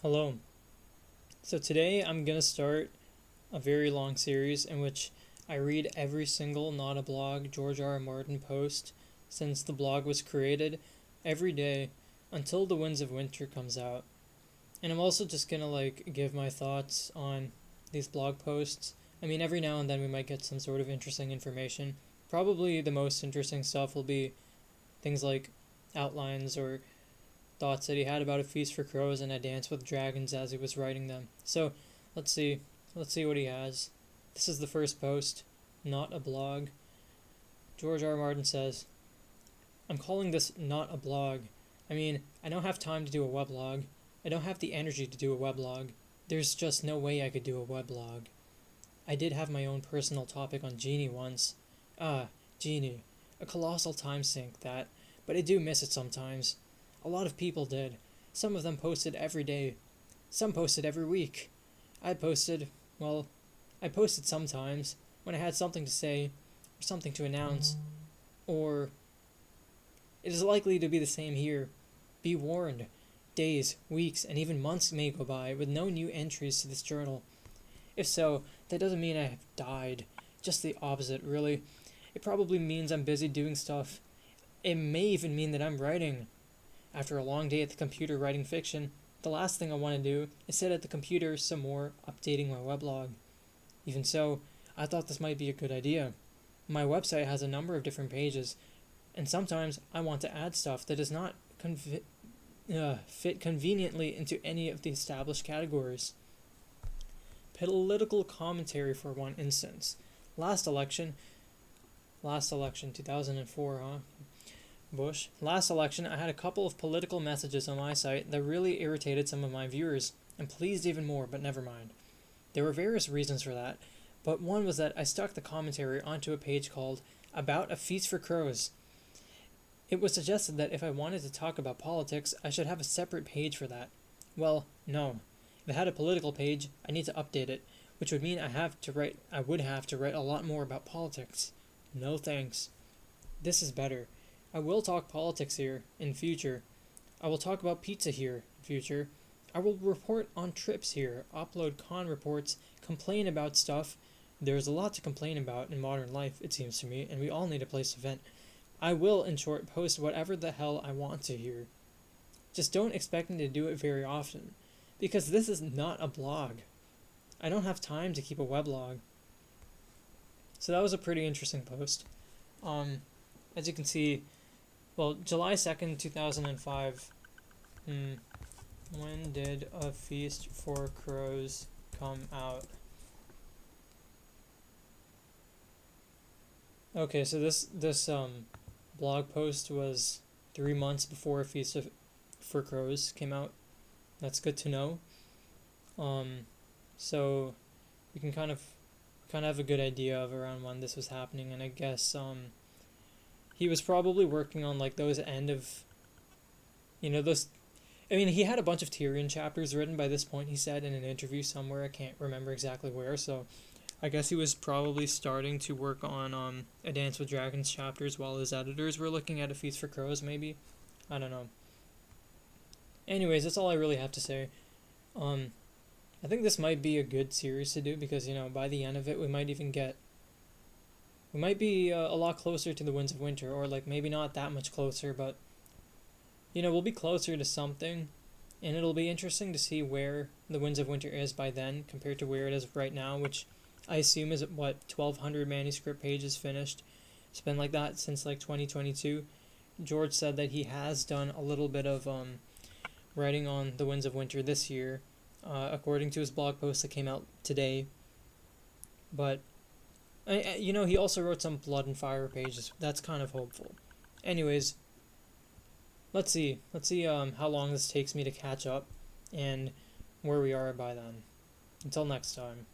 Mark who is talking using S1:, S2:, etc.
S1: Hello. So today I'm going to start a very long series in which I read every single Not a Blog George R. R. Martin post since the blog was created every day until The Winds of Winter comes out. And I'm also just going to give my thoughts on these blog posts. I mean, every now and then we might get some sort of interesting information. Probably the most interesting stuff will be things like outlines or thoughts that he had about A Feast for Crows and A Dance with Dragons as he was writing them. So, let's see. Let's see what he has. This is the first post, not a blog. George R. R. Martin says, I'm calling this not a blog. I mean, I don't have time to do a weblog. I don't have the energy to do a weblog. There's just no way I could do a weblog. I did have my own personal topic on Genie once. Genie. A colossal time sink, that. But I do miss it sometimes. A lot of people did. Some of them posted every day. Some posted every week. I posted sometimes when I had something to say or something to announce. Or it is likely to be the same here. Be warned. Days, weeks, and even months may go by with no new entries to this journal. If so, that doesn't mean I have died. Just the opposite, really. It probably means I'm busy doing stuff. It may even mean that I'm writing. After a long day at the computer writing fiction, the last thing I want to do is sit at the computer some more updating my weblog. Even so, I thought this might be a good idea. My website has a number of different pages, and sometimes I want to add stuff that does not fit conveniently into any of the established categories. Political commentary for one instance. Last election, 2004, Bush. Last election, I had a couple of political messages on my site that really irritated some of my viewers, and pleased even more, but never mind. There were various reasons for that, but one was that I stuck the commentary onto a page called About a Feast for Crows. It was suggested that if I wanted to talk about politics, I should have a separate page for that. Well, no. If I had a political page, I need to update it, which would mean I would have to write a lot more about politics. No thanks. This is better. I will talk politics here in future. I will talk about pizza here in future. I will report on trips here, upload con reports, complain about stuff. There's a lot to complain about in modern life, it seems to me, and we all need a place to vent. I will, in short, post whatever the hell I want to here. Just don't expect me to do it very often, because this is not a blog. I don't have time to keep a weblog. So that was a pretty interesting post. As you can see, July 2nd, 2005. When did A Feast for Crows come out? Okay, so this blog post was 3 months before A Feast for Crows came out. That's good to know. So we can kind of have a good idea of around when this was happening, and I guess he was probably working on those end of, those. I mean, he had a bunch of Tyrion chapters written by this point, he said in an interview somewhere. I can't remember exactly where, so I guess he was probably starting to work on A Dance with Dragons chapters while his editors were looking at A Feast for Crows, maybe. I don't know. Anyways, that's all I really have to say. I think this might be a good series to do because, by the end of it, we might be a lot closer to The Winds of Winter, or maybe not that much closer, but we'll be closer to something, and it'll be interesting to see where The Winds of Winter is by then compared to where it is right now, which I assume is 1,200 manuscript pages finished. It's been like that since 2022. George said that he has done a little bit of writing on The Winds of Winter this year, according to his blog post that came out today. But he also wrote some Blood and Fire pages. That's kind of hopeful. Anyways, let's see how long this takes me to catch up and where we are by then. Until next time.